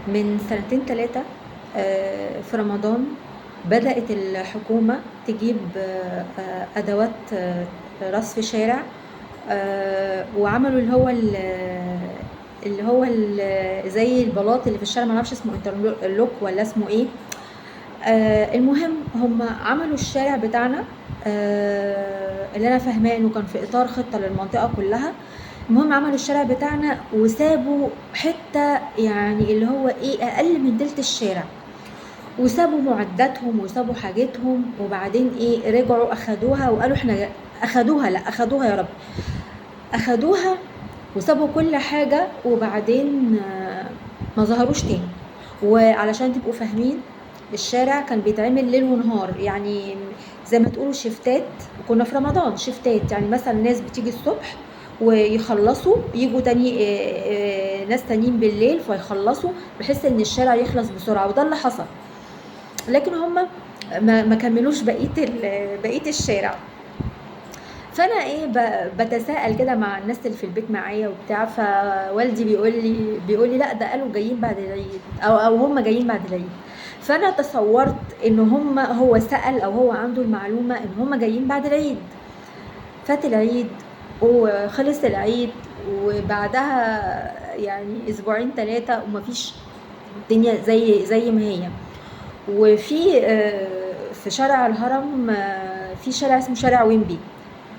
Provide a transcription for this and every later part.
من سنتين 3 في رمضان بدأت الحكومة تجيب أدوات رصف شارع، وعملوا زي البلاط اللي في الشارع، معرفش اسمه انترلوك ولا اسمه ايه. المهم هم عملوا الشارع بتاعنا، اللي انا فاهماه انه كان في اطار خطة للمنطقة كلها. المهم عملوا الشارع بتاعنا وسابوا حتة يعني اللي هو ايه اقل من تلت الشارع، وسابوا معداتهم وسابوا حاجتهم، وبعدين ايه رجعوا اخدوها وقالوا احنا اخدوها يا رب، اخدوها وسابوا كل حاجة، وبعدين ما ظهروش تاني. وعلشان تبقوا فاهمين، الشارع كان بيتعمل ليل ونهار، يعني زي ما تقولوا شفتات. كنا في رمضان شفتات، يعني مثلا ناس بتيجي الصبح ويخلصوا، يجوا تاني ناس تانيين بالليل فيخلصوا، بحيث ان الشارع يخلص بسرعة، وده اللي حصل. لكن هم ما كملوش بقية الشارع. فانا ايه بتساءل كده مع الناس اللي في البيت معايا وبتاع، فوالدي بيقول لي لا ده قالوا جايين بعد العيد، او هم جايين بعد العيد. فانا تصورت ان هو سأل او هو عنده المعلومة ان هم جايين بعد العيد. فات العيد وخلص العيد، وبعدها يعني اسبوعين 3 ومفيش، الدنيا زي ما هي. وفي في شارع الهرم، في شارع اسمه شارع ويمبي،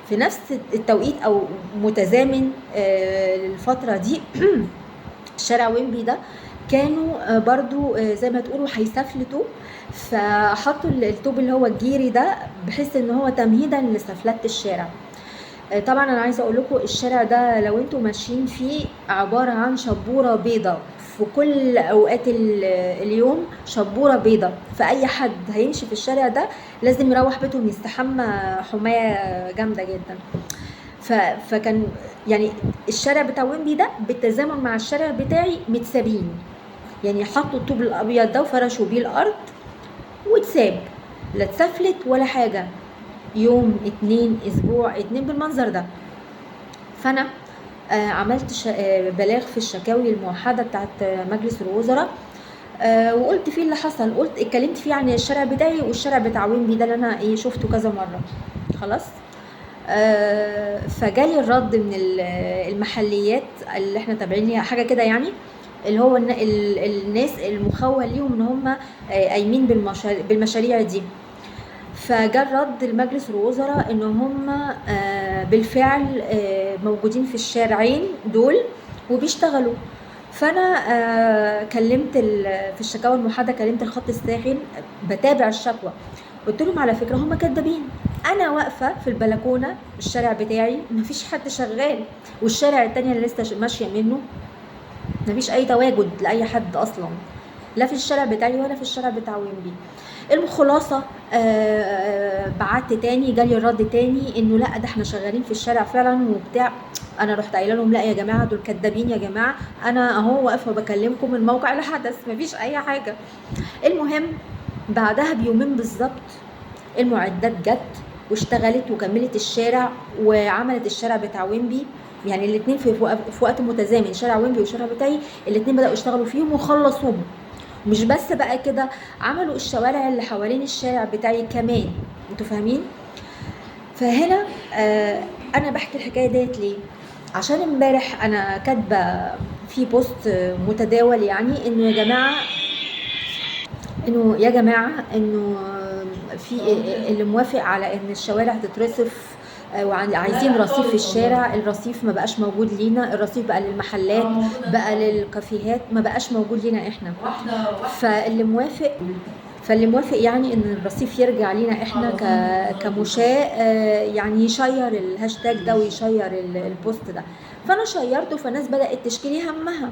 في نفس التوقيت او متزامن الفترة دي. شارع ويمبي ده كانوا برضو زي ما تقولوا هيسفلتوا، فحطوا الطوب اللي هو الجيري ده بحيث ان هو تمهيدا لسفلتة الشارع. طبعا انا عايزه اقول لكم الشارع ده لو انتوا ماشيين فيه عباره عن شبوره بيضه في كل اوقات اليوم، شبوره بيضه. فاي حد هيمشي في الشارع ده لازم يروح بيتهم يستحمى حمايه جامده جدا. فكان يعني الشارع بتاع ويمبي ده بالتزامن مع الشارع بتاعي متسابين، يعني حطوا الطوب الابيض ده وفرشوا بيه الارض واتساب، لا اتسفلت ولا حاجه. يوم 2 اسبوع 2 بالمنظر ده. فانا عملت بلاغ في الشكاوي الموحده بتاعت مجلس الوزراء، وقلت فيه اللي حصل، اتكلمت فيه عن الشارع بتاعي والشارع بتاع ويمبي ده اللي انا ايه شفته كذا مره. خلاص. فجالي الرد من المحليات اللي احنا تابعين ليها حاجه كده، يعني اللي هو الناس المخول ليهم ان هم قايمين بالمشاريع دي. فجاء رد المجلس الوزراء ان هم بالفعل موجودين في الشارعين دول وبيشتغلوا. فانا كلمت في الشكاوى الموحده، كلمت الخط الساخن بتابع الشكوى، قلت لهم على فكره هم كدابين، انا واقفه في البلكونه الشارع بتاعي مفيش حد شغال، والشارع التاني اللي لسه ماشيه منه مفيش اي تواجد لاي حد اصلا، لا في الشارع بتاعي ولا في الشارع بتاع ويمبي. الخلاصه بعت تاني، جالي الرد تاني انه لا ده احنا شغالين في الشارع فعلا وبتاع. انا رحت قايله لهم لا يا جماعه دول كدابين يا جماعه، انا اهو واقفه بكلمكم من موقع الحدث مفيش اي حاجه. المهم بعدها بيومين بالظبط المعدات جت واشتغلت وكملت الشارع وعملت الشارع بتاع ويمبي، يعني الاثنين في وقت متزامن، شارع ويمبي والشارع بتاعي الاثنين بداوا يشتغلوا فيهم وخلصوهم. مش بس بقى كده، عملوا الشوارع اللي حوالين الشارع بتاعي كمان. انتوا فاهمين؟ فهنا انا بحكي الحكايه ديت ليه؟ عشان امبارح انا كاتبه في بوست متداول، يعني انه يا جماعه انه في اللي موافق على ان الشوارع تترصف وعايزين رصيف في الشارع، الرصيف ما بقاش موجود لينا، الرصيف بقى للمحلات بقى للكافيهات، ما بقاش موجود لينا احنا. فاللي موافق يعني ان الرصيف يرجع لينا احنا كمشاة، يعني يشير الهاشتاج ده ويشير البوست ده. فانا شيرته، فالناس بدأت تشكي همها،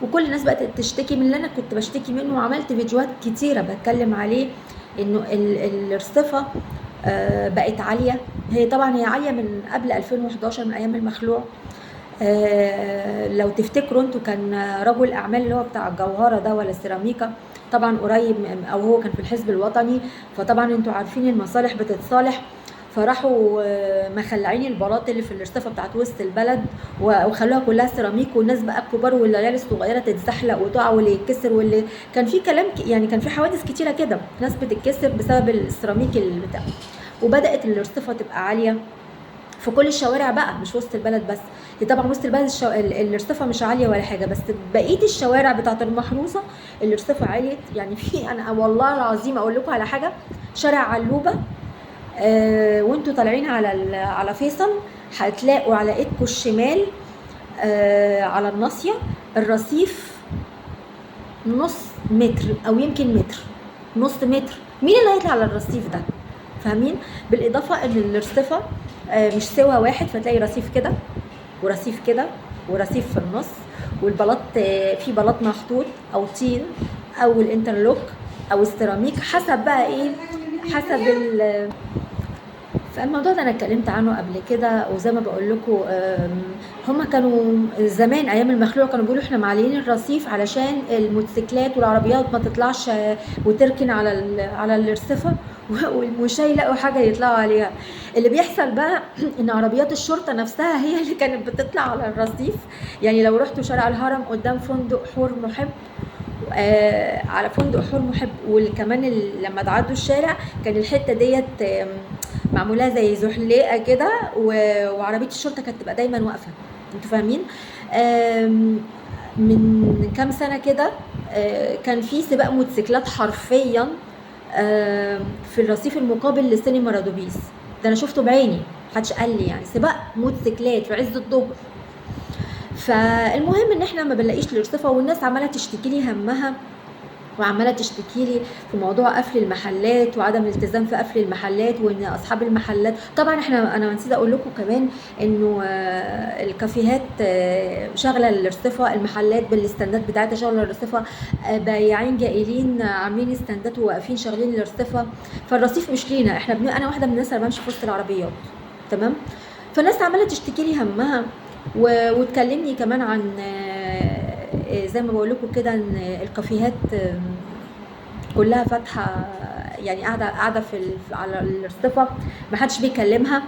وكل الناس بقت تشتكي من اللي انا كنت بشتكي منه، وعملت فيديوهات كتيرة بتكلم عليه انه الارصفة بقت عالية. هي طبعا هي عالية من قبل 2011 من ايام المخلوع. لو تفتكروا انتوا كان رجل اعمال اللي هو بتاع الجوهرة ده ولا السيراميكا، طبعا قريب او هو كان في الحزب الوطني، فطبعا انتوا عارفين المصالح بتتصالح. فراحوا مخلعين البلاط اللي في الارصفه بتاعت وسط البلد وخلوها كلها سيراميك، والناس بقى الكبار والعيال الصغيره تتزحلق وتقع واللي يتكسر، واللي كان في كلام يعني كان في حوادث كتيره كده، ناس بتتكسر بسبب السيراميك بتاع. وبدات الارصفه تبقى عاليه في كل الشوارع بقى، مش وسط البلد بس. هي طبعا وسط البلد الارصفه مش عاليه ولا حاجه، بس بقيه الشوارع بتاعت المحروسه الارصفه عليت. يعني في انا والله العظيم اقول لكم على حاجه، شارع علوبه وانتوا طالعين على فيصل هتلاقوا على ايدكم الشمال على الناصيه الرصيف نص متر او يمكن متر، نص متر. مين اللي هيطلع على الرصيف ده؟ فاهمين؟ بالاضافه ان الارصفه مش سوا واحد، فتلاقي رصيف كده ورصيف كده ورصيف في النص، والبلاط في بلاط محطوط او طين او الانترلوك او السيراميك، حسب بقى ايه، حسب فالموضوع ده انا اتكلمت عنه قبل كده. وزي ما بقول لكم هما كانوا زمان ايام المخلوع كانوا بيقولوا احنا معلين الرصيف علشان الموتوسيكلات والعربيات ما تطلعش وتركن على الارصفه والمشاة يلاقوا حاجه يطلعوا عليها. اللي بيحصل بقى ان عربيات الشرطه نفسها هي اللي كانت بتطلع على الرصيف. يعني لو رحتوا شارع الهرم قدام فندق حور محب، على فندق حور محب، وكمان لما تعدوا الشارع كان الحته ديت معمولها زي زحليقه كده، وعربيه الشرطه كانت تبقى دايما واقفه. انتوا فاهمين؟ من كام سنه كده كان في سباق موتوسيكلات حرفيا في الرصيف المقابل لسينما رادوبيس. ده انا شفته بعيني، محدش قال لي، يعني سباق موتوسيكلات في عز الظهر. فالمهم ان احنا ما بنلاقيش الارصفه، والناس عماله تشتكي لي همها وعماله تشتكي لي في موضوع قفل المحلات وعدم الالتزام في قفل المحلات، وان اصحاب المحلات طبعا انا نسيت اقول لكم كمان انه الكافيهات شغله الارصفه، المحلات بالاستندات بتاعتها شغله الارصفه، بياعين جائلين عاملين استندات وواقفين شغالين الارصفه. فالرصيف مش لينا احنا، انا واحده من الناس اللي بمشي في وسط العربيات، تمام؟ فالناس عماله تشتكي لي همها وتكلمني كمان عن زي ما بقول لكم كده ان الكافيهات كلها فاتحه، يعني قاعده على الارصفه، ما حدش بيكلمها،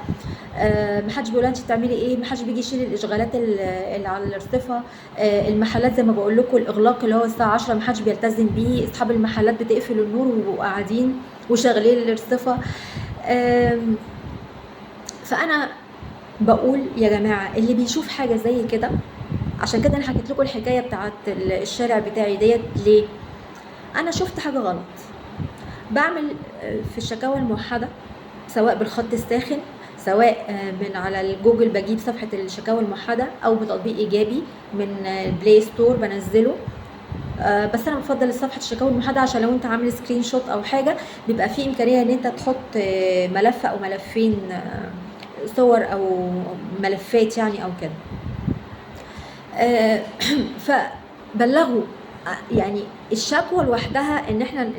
ما حدش بيقول انت بتعملي ايه، ما حدش بيجي يشيل الاشغالات اللي على الارصفه. المحلات زي ما بقول لكم الاغلاق اللي هو الساعه 10 ما حدش بيلتزم بيه، اصحاب المحلات بتقفل النور وبيبقوا قاعدين وشغالين الارصفه. فانا بقول يا جماعه اللي بيشوف حاجه زي كده، عشان كده انا حكيت لكم الحكايه بتاعت الشارع بتاعي ديت ليه. انا شفت حاجه غلط، بعمل في الشكاوى الموحده سواء بالخط الساخن، سواء من على الجوجل بجيب صفحه الشكاوى الموحده، او بتطبيق ايجابي من البلاي ستور بنزله. بس انا بفضل صفحه الشكاوى الموحده عشان لو انت عامل سكرين شوت او حاجه بيبقى فيه امكانيه ان انت تحط ملف او ملفين صور او ملفات يعني او كده. فبلغوا يعني الشكوى لوحدها ان احنا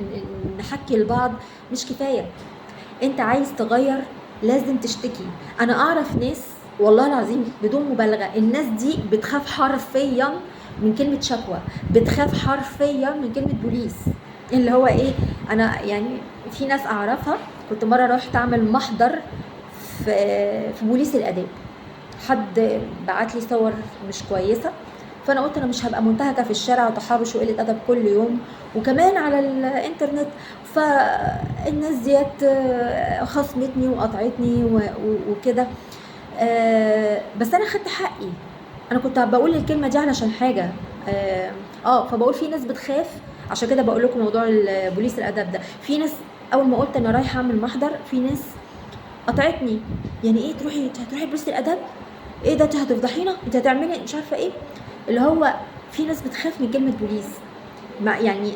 نحكي لبعض مش كفايه، انت عايز تغير لازم تشتكي. انا اعرف ناس والله العظيم بدون مبالغه الناس دي بتخاف حرفيا من كلمه شكوى، بتخاف حرفيا من كلمه بوليس. اللي هو ايه، انا يعني في ناس اعرفها، كنت مره رحت اعمل محضر في بوليس الاداب، حد بعت لي صور مش كويسه، فانا قلت انا مش هبقى منتهكه في الشارع وتحرش وقله ادب كل يوم وكمان على الانترنت. فالناس ديت خصمتني وقطعتني وكده، بس انا خدت حقي. انا كنت بقول الكلمه دي علشان حاجه فبقول في ناس بتخاف، عشان كده بقول لكم موضوع بوليس الادب ده. في ناس اول ما قلت انا رايحه اعمل محضر، في ناس قطعتني. يعني ايه هتروحي بوليس الادب؟ ايه ده، انت هتفضحينا، انت هتعملي مش عارفه ايه. اللي هو في ناس بتخاف من كلمه بوليس، يعني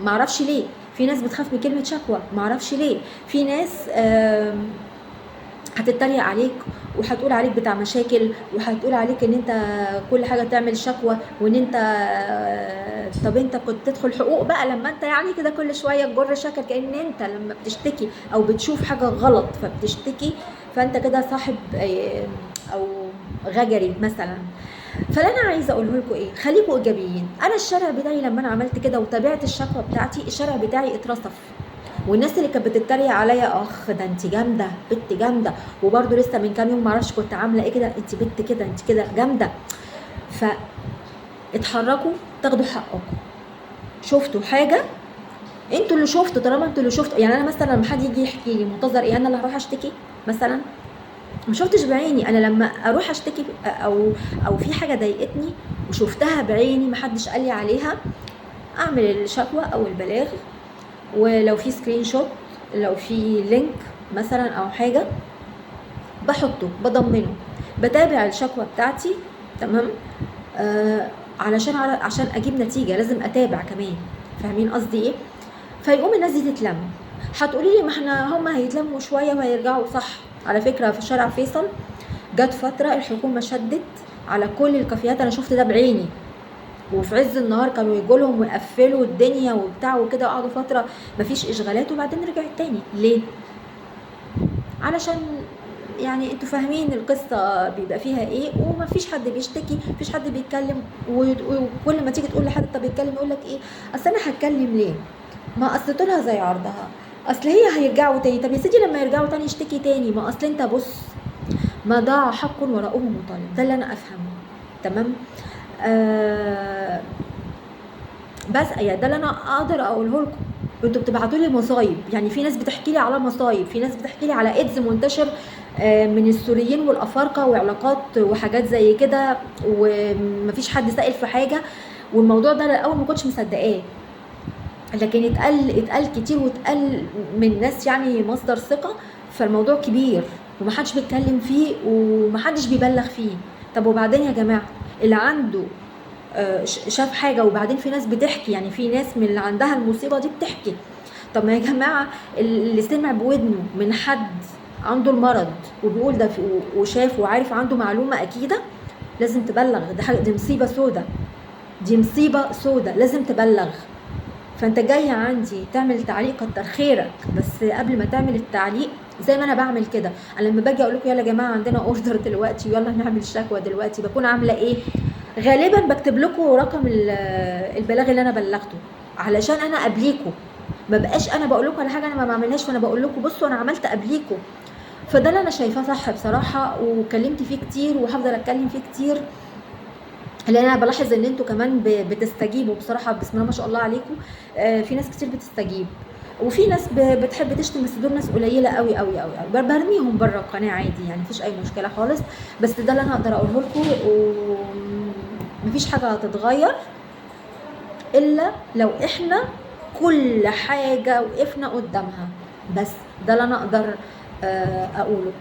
ما اعرفش ليه. في ناس بتخاف من كلمه شكوى، ما اعرفش ليه. في ناس هتتريق عليك وهتقول عليك بتاع مشاكل، وهتقول عليك ان انت كل حاجه تعمل شكوى، وان انت طب انت كنت تدخل حقوق بقى لما انت يعني كده كل شويه تجر شكل، كأن انت لما بتشتكي او بتشوف حاجه غلط فبتشتكي فانت كده صاحب او غجري مثلا. فانا عايزه اقوله لكم ايه، خليكم ايجابيين. انا الشارع بتاعي لما انا عملت كده وتابعت الشكوى بتاعتي، الشارع بتاعي اترصف والناس اللي كانت بتتريق عليا، اخ ده انت جامده، بنت جامده، وبرده لسه من كام يوم معرفش كنت عامله ايه كده، انت بنت كده، انت كده جامده. فاتحركوا تاخدوا حقكم. شفتوا حاجه، انتوا اللي شفتوا، طالما انتوا اللي شفتوا. يعني انا مثلا لما حد يجي يحكي لي منتظر ايه، انا اللي هروح اشتكي مثلا؟ ما شفتش بعيني. انا لما اروح اشتكي او في حاجه ضايقتني وشفتها بعيني محدش قال لي عليها، اعمل الشكوى او البلاغ، ولو في سكرين شوت، لو في لينك مثلا او حاجه بحطه، بضمنه، بتابع الشكوى بتاعتي. تمام. عشان اجيب نتيجه لازم اتابع كمان. فاهمين قصدي ايه؟ فيقوم الناس دي تتلم. هتقولي لي ما احنا هم هيتلموا شويه وهيرجعوا. صح. على فكره في شارع فيصل جت فتره الحكومه شدت على كل الكافيهات، انا شفت ده بعيني، وفي عز النهار كانوا يجوا لهم ويقفلوا الدنيا وبتاع وكده، وقعدوا فتره مفيش اشغالات وبعدين رجعت تاني. ليه؟ علشان يعني انتوا فاهمين القصه بيبقى فيها ايه، ومفيش حد بيشتكي، مفيش حد بيتكلم. وكل ما تيجي تقول لحد طب بيتكلم يقول لك ايه، اصل انا هتكلم ليه؟ ما اصل طولها زي عرضها، اصل هي هيرجعوا تاني. طب يا سيدي لما يرجعوا تاني اشتكي تاني، ما اصل انت بص، ما ضاع حق وراءه مطالب. ده اللي انا افهمه. تمام. بس يعني ده اللي انا اقدر اقوله لكم. انتوا بتبعتوا لي مصايب، يعني في ناس بتحكي لي على مصايب، في ناس بتحكي لي على ايدز منتشر من السوريين والافارقه وعلاقات وحاجات زي كده، ومفيش حد سائل في حاجه. والموضوع ده الاول ما كنتش مصدقاه، لكن اتقال كتير، واتقال من ناس يعني مصدر ثقه. فالموضوع كبير ومحدش بيتكلم فيه ومحدش بيبلغ فيه. طب وبعدين يا جماعه، اللي عنده شاف حاجه، وبعدين في ناس بتحكي، يعني في ناس من اللي عندها المصيبه دي بتحكي. طب ما يا جماعه، اللي سمع بودنه من حد عنده المرض وبيقول ده وشاف وعارف عنده معلومه اكيده، لازم تبلغ. دي مصيبه سودة، دي مصيبه سودة، لازم تبلغ. فانت جاي عندي تعمل تعليق، كتر خيرك، بس قبل ما تعمل التعليق زي ما انا بعمل كده، انا لما باجي اقول لكم يلا يا جماعه عندنا اوردر دلوقتي ويلا نعمل شكوى دلوقتي، بكون عامله ايه؟ غالبا بكتب لكم رقم البلاغ اللي انا بلغته، علشان انا قبليكم، ما بقاش انا بقول لكم على حاجه انا ما بعملهاش، فانا بقول لكم بصوا انا عملت قبليكم. فده اللي انا شايفاه صح بصراحه، وكلمت فيه كتير وهفضل اتكلم فيه كتير، لان انا بلاحظ ان انتوا كمان بتستجيبوا بصراحه. بسم الله ما شاء الله عليكم. في ناس كتير بتستجيب، وفي ناس بتحب تشتم، بس دول ناس قليله قوي قوي قوي قوي، برميهم بره القناه عادي، يعني مفيش اي مشكله خالص. بس ده اللي انا اقدر اقوله لكم، ومفيش حاجه هتتغير الا لو احنا كل حاجه وقفنا قدامها. بس ده اللي انا اقدر اقوله.